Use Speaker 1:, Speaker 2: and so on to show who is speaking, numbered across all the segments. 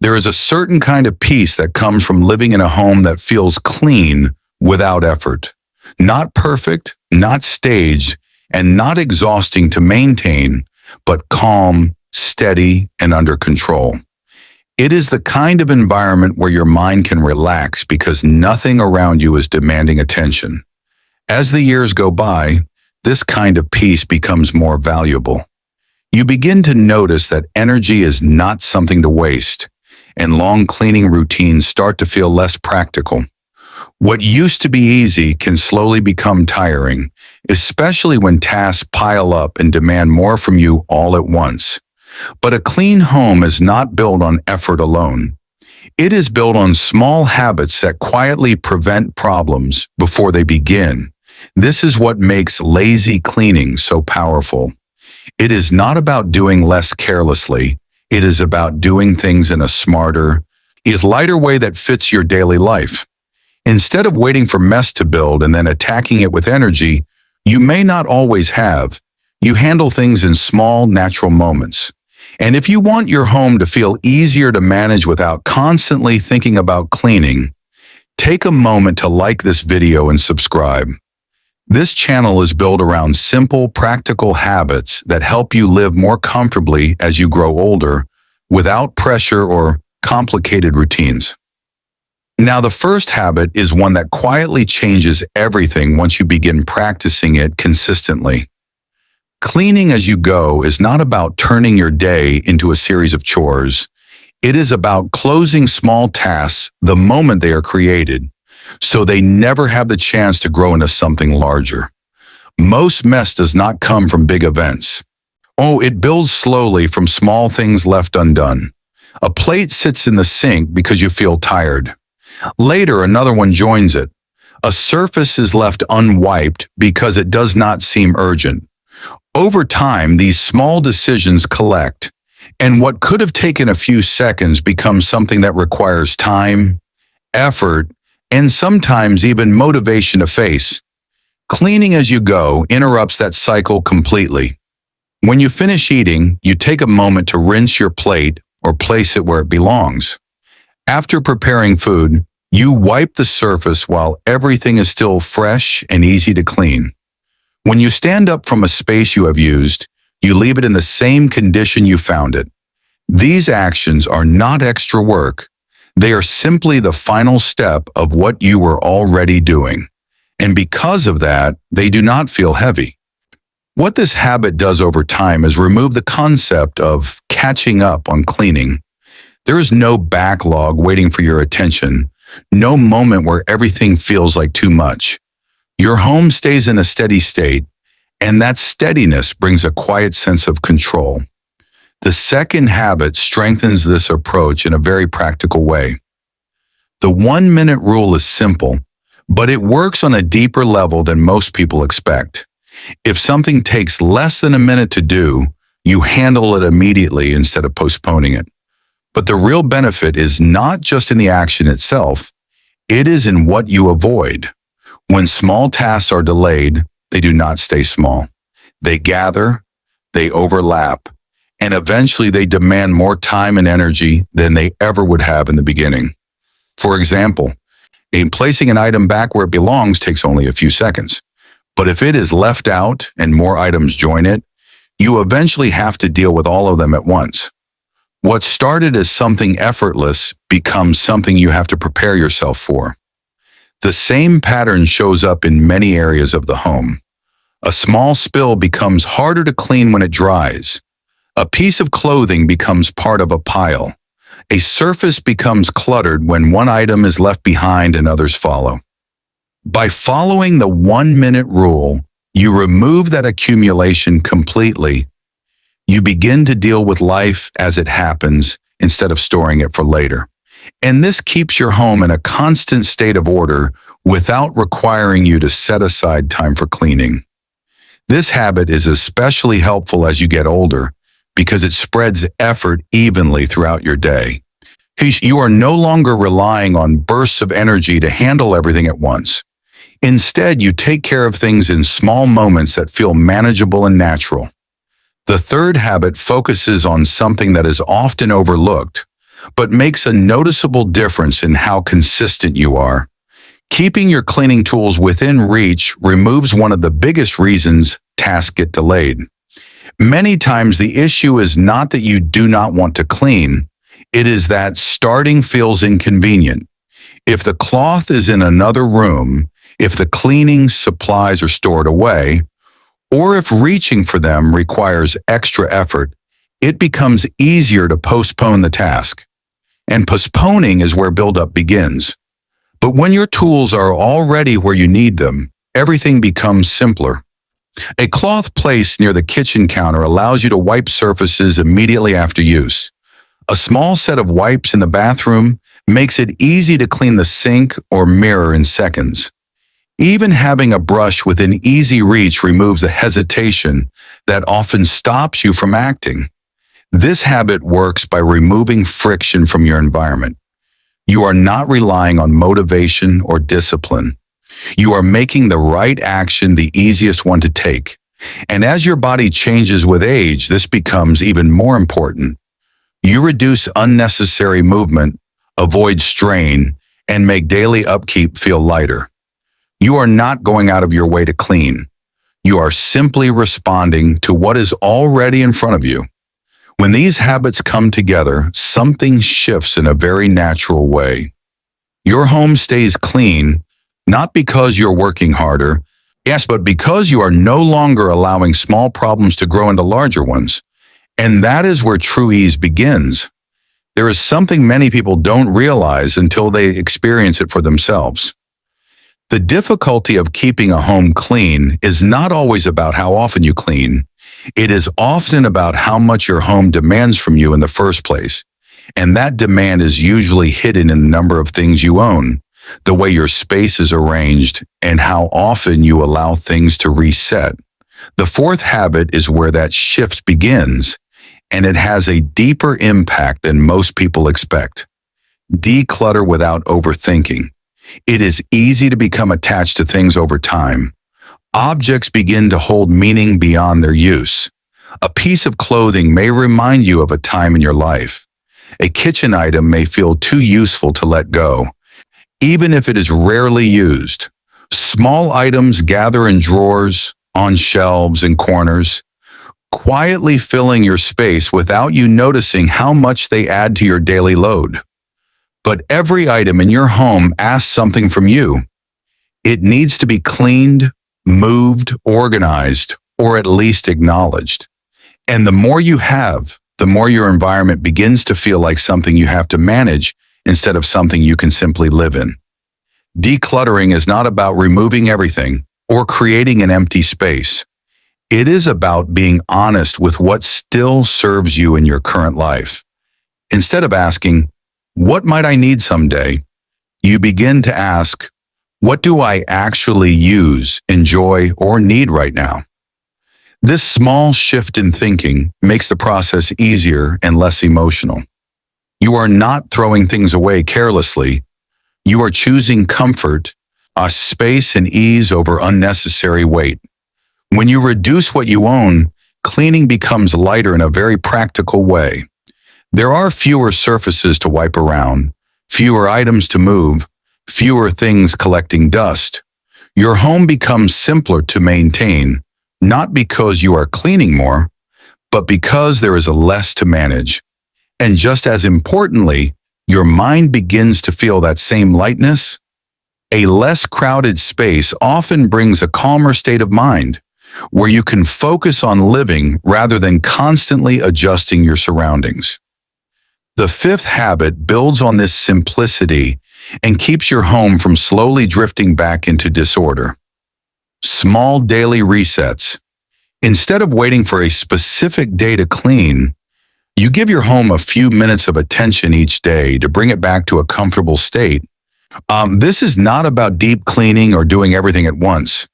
Speaker 1: There is a certain kind of peace that comes from living in a home that feels clean without effort. Not perfect, not staged, and not exhausting to maintain, but calm, steady, and under control. It is the kind of environment where your mind can relax because nothing around you is demanding attention. As the years go by, this kind of peace becomes more valuable. You begin to notice that energy is not something to waste, and long cleaning routines start to feel less practical. What used to be easy can slowly become tiring, especially when tasks pile up and demand more from you all at once. But a clean home is not built on effort alone. It is built on small habits that quietly prevent problems before they begin. This is what makes lazy cleaning so powerful. It is not about doing less carelessly. It is about doing things in a smarter, lighter way that fits your daily life. Instead of waiting for mess to build and then attacking it with energy you may not always have, you handle things in small, natural moments. And if you want your home to feel easier to manage without constantly thinking about cleaning, take a moment to like this video and subscribe. This channel is built around simple, practical habits that help you live more comfortably as you grow older, without pressure or complicated routines. Now, the first habit is one that quietly changes everything once you begin practicing it consistently. Cleaning as you go is not about turning your day into a series of chores. It is about closing small tasks the moment they are created, so they never have the chance to grow into something larger. Most mess does not come from big events. It builds slowly from small things left undone. A plate sits in the sink because you feel tired. Later, another one joins it. A surface is left unwiped because it does not seem urgent. Over time, these small decisions collect, and what could have taken a few seconds becomes something that requires time, effort, and sometimes even motivation to face. Cleaning as you go interrupts that cycle completely. When you finish eating, you take a moment to rinse your plate or place it where it belongs. After preparing food, you wipe the surface while everything is still fresh and easy to clean. When you stand up from a space you have used, you leave it in the same condition you found it. These actions are not extra work. They are simply the final step of what you were already doing. And because of that, they do not feel heavy. What this habit does over time is remove the concept of catching up on cleaning. There is no backlog waiting for your attention, no moment where everything feels like too much. Your home stays in a steady state, and that steadiness brings a quiet sense of control. The second habit strengthens this approach in a very practical way. The 1-minute rule is simple, but it works on a deeper level than most people expect. If something takes less than a minute to do, you handle it immediately instead of postponing it. But the real benefit is not just in the action itself, it is in what you avoid. When small tasks are delayed, they do not stay small. They gather, they overlap, and eventually they demand more time and energy than they ever would have in the beginning. For example, placing an item back where it belongs takes only a few seconds. But if it is left out and more items join it, you eventually have to deal with all of them at once. What started as something effortless becomes something you have to prepare yourself for. The same pattern shows up in many areas of the home. A small spill becomes harder to clean when it dries. A piece of clothing becomes part of a pile. A surface becomes cluttered when one item is left behind and others follow. By following the 1-minute rule, you remove that accumulation completely. You begin to deal with life as it happens instead of storing it for later. And this keeps your home in a constant state of order without requiring you to set aside time for cleaning. This habit is especially helpful as you get older because it spreads effort evenly throughout your day. You are no longer relying on bursts of energy to handle everything at once. Instead, you take care of things in small moments that feel manageable and natural. The third habit focuses on something that is often overlooked, but makes a noticeable difference in how consistent you are. Keeping your cleaning tools within reach removes one of the biggest reasons tasks get delayed. Many times the issue is not that you do not want to clean, it is that starting feels inconvenient. If the cloth is in another room, if the cleaning supplies are stored away, or if reaching for them requires extra effort, it becomes easier to postpone the task. And postponing is where buildup begins. But when your tools are already where you need them, everything becomes simpler. A cloth placed near the kitchen counter allows you to wipe surfaces immediately after use. A small set of wipes in the bathroom makes it easy to clean the sink or mirror in seconds. Even having a brush within easy reach removes a hesitation that often stops you from acting. This habit works by removing friction from your environment. You are not relying on motivation or discipline. You are making the right action the easiest one to take. And as your body changes with age, this becomes even more important. You reduce unnecessary movement, avoid strain, and make daily upkeep feel lighter. You are not going out of your way to clean. You are simply responding to what is already in front of you. When these habits come together, something shifts in a very natural way. Your home stays clean, not because you're working harder, yes, but because you are no longer allowing small problems to grow into larger ones. And that is where true ease begins. There is something many people don't realize until they experience it for themselves. The difficulty of keeping a home clean is not always about how often you clean. It is often about how much your home demands from you in the first place. And that demand is usually hidden in the number of things you own, the way your space is arranged, and how often you allow things to reset. The fourth habit is where that shift begins, and it has a deeper impact than most people expect. Declutter without overthinking. It is easy to become attached to things over time. Objects begin to hold meaning beyond their use. A piece of clothing may remind you of a time in your life. A kitchen item may feel too useful to let go, even if it is rarely used. Small items gather in drawers, on shelves, and corners, quietly filling your space without you noticing how much they add to your daily load. But every item in your home asks something from you. It needs to be cleaned, moved, organized, or at least acknowledged. And the more you have, the more your environment begins to feel like something you have to manage instead of something you can simply live in. Decluttering is not about removing everything or creating an empty space. It is about being honest with what still serves you in your current life. Instead of asking, "What might I need someday?" you begin to ask, "What do I actually use, enjoy, or need right now?" This small shift in thinking makes the process easier and less emotional. You are not throwing things away carelessly. You are choosing comfort, space, and ease over unnecessary weight. When you reduce what you own, cleaning becomes lighter in a very practical way. There are fewer surfaces to wipe around, fewer items to move, fewer things collecting dust. Your home becomes simpler to maintain, not because you are cleaning more, but because there is a less to manage. And just as importantly, your mind begins to feel that same lightness. A less crowded space often brings a calmer state of mind, where you can focus on living rather than constantly adjusting your surroundings. The fifth habit builds on this simplicity and keeps your home from slowly drifting back into disorder. Small daily resets. Instead of waiting for a specific day to clean, you give your home a few minutes of attention each day to bring it back to a comfortable state. This is not about deep cleaning or doing everything at once.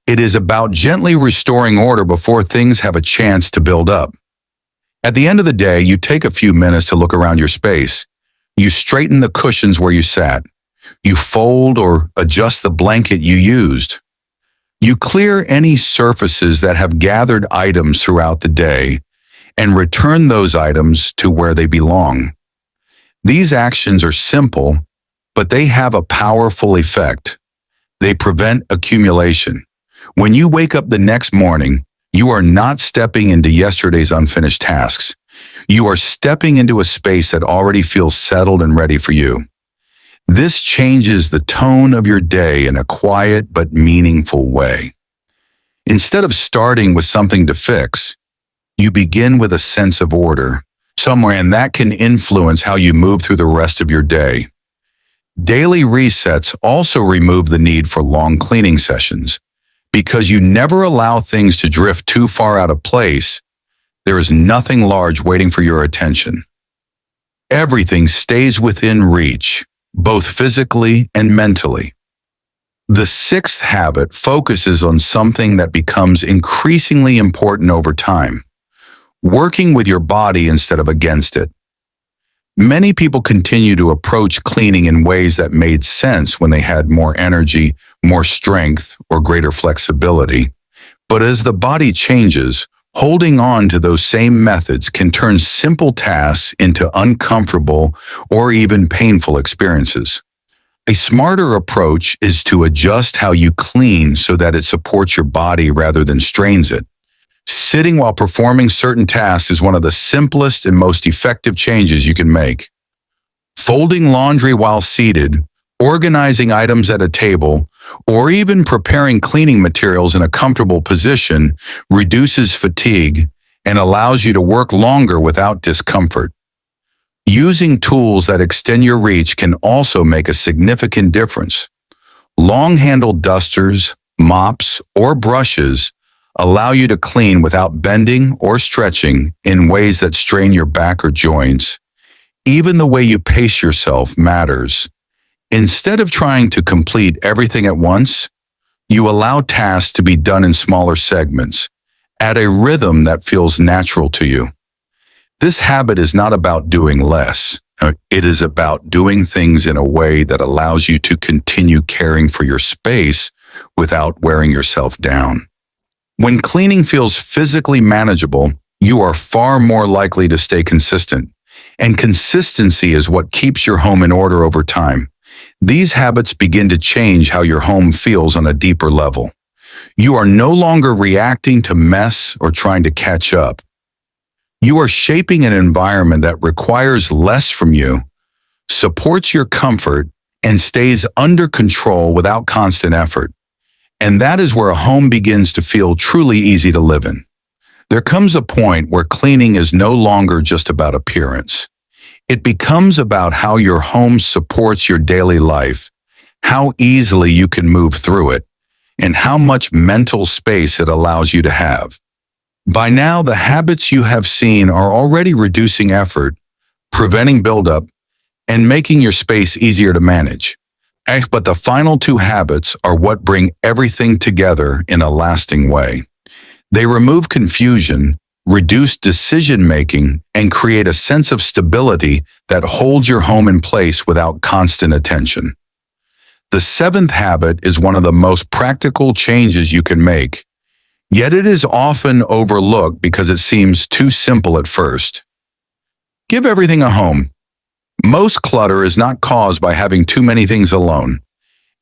Speaker 1: It is about gently restoring order before things have a chance to build up. At the end of the day, you take a few minutes to look around your space. You straighten the cushions where you sat. You fold or adjust the blanket you used. You clear any surfaces that have gathered items throughout the day and return those items to where they belong. These actions are simple, but they have a powerful effect. They prevent accumulation. When you wake up the next morning, you are not stepping into yesterday's unfinished tasks. You are stepping into a space that already feels settled and ready for you. This changes the tone of your day in a quiet but meaningful way. Instead of starting with something to fix, you begin with a sense of order somewhere, and that can influence how you move through the rest of your day. Daily resets also remove the need for long cleaning sessions. Because you never allow things to drift too far out of place, there is nothing large waiting for your attention. Everything stays within reach, both physically and mentally. The sixth habit focuses on something that becomes increasingly important over time: working with your body instead of against it. Many people continue to approach cleaning in ways that made sense when they had more energy, more strength, or greater flexibility. But as the body changes, holding on to those same methods can turn simple tasks into uncomfortable or even painful experiences. A smarter approach is to adjust how you clean so that it supports your body rather than strains it. Sitting while performing certain tasks is one of the simplest and most effective changes you can make. Folding laundry while seated, organizing items at a table, or even preparing cleaning materials in a comfortable position reduces fatigue and allows you to work longer without discomfort. Using tools that extend your reach can also make a significant difference. Long-handled dusters, mops, or brushes allow you to clean without bending or stretching in ways that strain your back or joints. Even the way you pace yourself matters. Instead of trying to complete everything at once, you allow tasks to be done in smaller segments, at a rhythm that feels natural to you. This habit is not about doing less. It is about doing things in a way that allows you to continue caring for your space without wearing yourself down. When cleaning feels physically manageable, you are far more likely to stay consistent. And consistency is what keeps your home in order over time. These habits begin to change how your home feels on a deeper level. You are no longer reacting to mess or trying to catch up. You are shaping an environment that requires less from you, supports your comfort, and stays under control without constant effort. And that is where a home begins to feel truly easy to live in. There comes a point where cleaning is no longer just about appearance. It becomes about how your home supports your daily life, how easily you can move through it, and how much mental space it allows you to have. By now, the habits you have seen are already reducing effort, preventing buildup, and making your space easier to manage. But the final two habits are what bring everything together in a lasting way. They remove confusion, reduce decision-making, and create a sense of stability that holds your home in place without constant attention. The seventh habit is one of the most practical changes you can make, yet it is often overlooked because it seems too simple at first. Give everything a home. Most clutter is not caused by having too many things alone.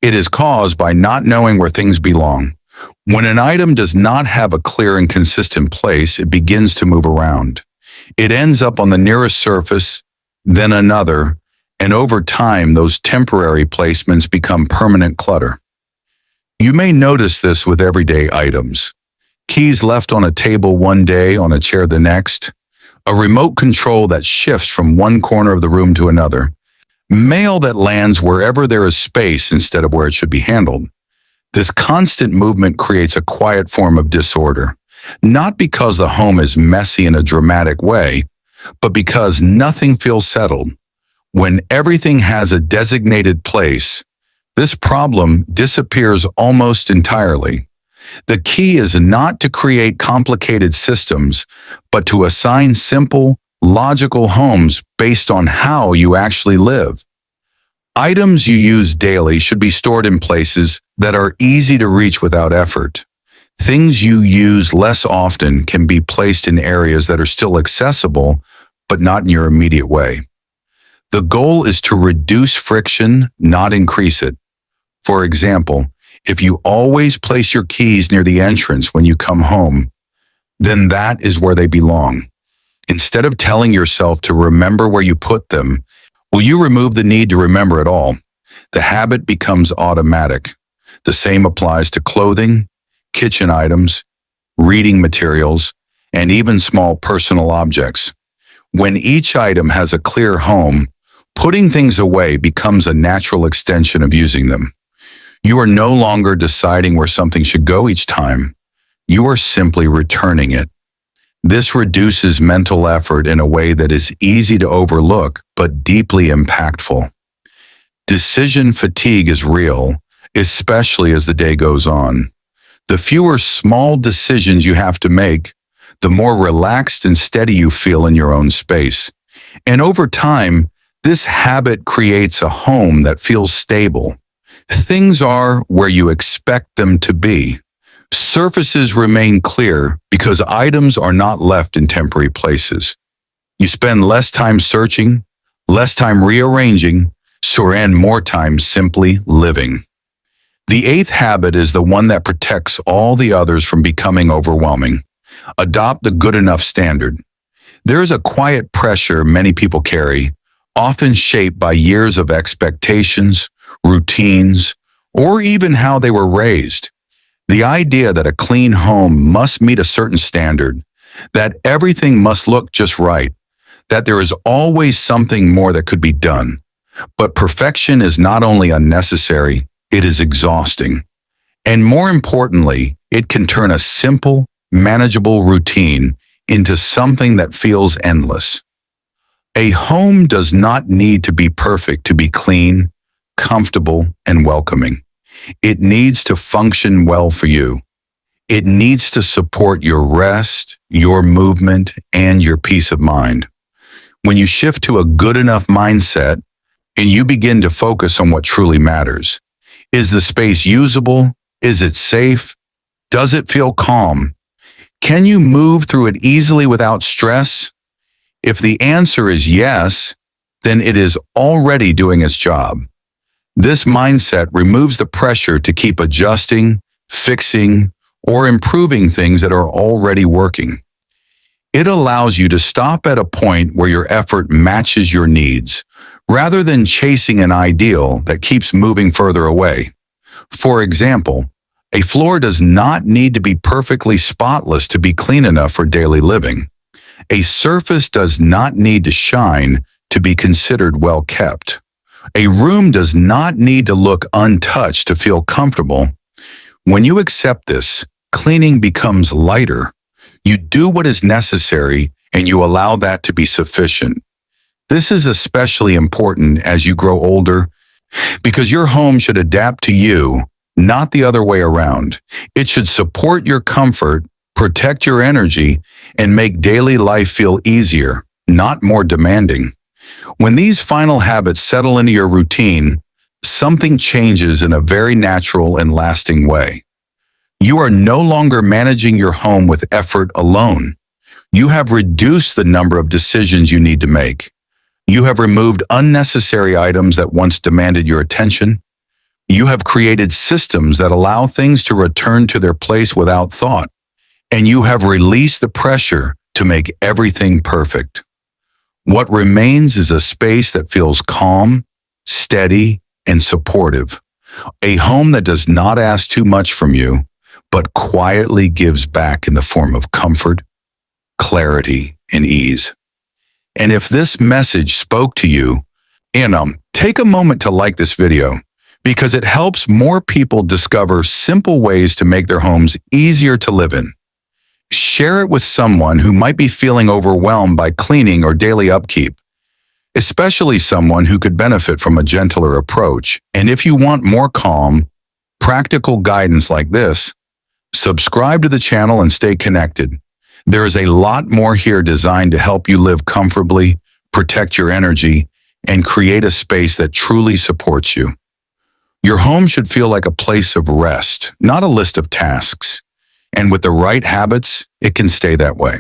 Speaker 1: It is caused by not knowing where things belong. When an item does not have a clear and consistent place, it begins to move around. It ends up on the nearest surface, then another, and over time, those temporary placements become permanent clutter. You may notice this with everyday items. Keys left on a table one day, on a chair the next. A remote control that shifts from one corner of the room to another. Mail that lands wherever there is space instead of where it should be handled. This constant movement creates a quiet form of disorder, not because the home is messy in a dramatic way, but because nothing feels settled. When everything has a designated place, this problem disappears almost entirely. The key is not to create complicated systems, but to assign simple, logical homes based on how you actually live. Items you use daily should be stored in places that are easy to reach without effort. Things you use less often can be placed in areas that are still accessible, but not in your immediate way. The goal is to reduce friction, not increase it. For example, if you always place your keys near the entrance when you come home, then that is where they belong. Instead of telling yourself to remember where you put them, will you remove the need to remember at all? The habit becomes automatic. The same applies to clothing, kitchen items, reading materials, and even small personal objects. When each item has a clear home, putting things away becomes a natural extension of using them. You are no longer deciding where something should go each time. You are simply returning it. This reduces mental effort in a way that is easy to overlook but deeply impactful. Decision fatigue is real, especially as the day goes on. The fewer small decisions you have to make, the more relaxed and steady you feel in your own space. And over time, this habit creates a home that feels stable. Things are where you expect them to be. Surfaces remain clear because items are not left in temporary places. You spend less time searching, less time rearranging, and more time simply living. The eighth habit is the one that protects all the others from becoming overwhelming. Adopt the good enough standard. There is a quiet pressure many people carry, often shaped by years of expectations, routines, or even how they were raised. The idea that a clean home must meet a certain standard, that everything must look just right, that there is always something more that could be done. But perfection is not only unnecessary, it is exhausting. And more importantly, it can turn a simple, manageable routine into something that feels endless. A home does not need to be perfect to be clean, comfortable, and welcoming. It needs to function well for you. It needs to support your rest, your movement, and your peace of mind. When you shift to a good enough mindset and you begin to focus on what truly matters, is the space usable? Is it safe? Does it feel calm? Can you move through it easily without stress? If the answer is yes, then it is already doing its job. This mindset removes the pressure to keep adjusting, fixing, or improving things that are already working. It allows you to stop at a point where your effort matches your needs, rather than chasing an ideal that keeps moving further away. For example, a floor does not need to be perfectly spotless to be clean enough for daily living. A surface does not need to shine to be considered well kept. A room does not need to look untouched to feel comfortable. When you accept this, cleaning becomes lighter. You do what is necessary and you allow that to be sufficient. This is especially important as you grow older because your home should adapt to you, not the other way around. It should support your comfort, protect your energy, and make daily life feel easier, not more demanding. When these final habits settle into your routine, something changes in a very natural and lasting way. You are no longer managing your home with effort alone. You have reduced the number of decisions you need to make. You have removed unnecessary items that once demanded your attention. You have created systems that allow things to return to their place without thought. And you have released the pressure to make everything perfect. What remains is a space that feels calm, steady, and supportive. A home that does not ask too much from you, but quietly gives back in the form of comfort, clarity, and ease. And if this message spoke to you, take a moment to like this video because it helps more people discover simple ways to make their homes easier to live in. Share it with someone who might be feeling overwhelmed by cleaning or daily upkeep, especially someone who could benefit from a gentler approach. And if you want more calm, practical guidance like this, subscribe to the channel and stay connected. There is a lot more here designed to help you live comfortably, protect your energy, and create a space that truly supports you. Your home should feel like a place of rest, not a list of tasks. And with the right habits, it can stay that way.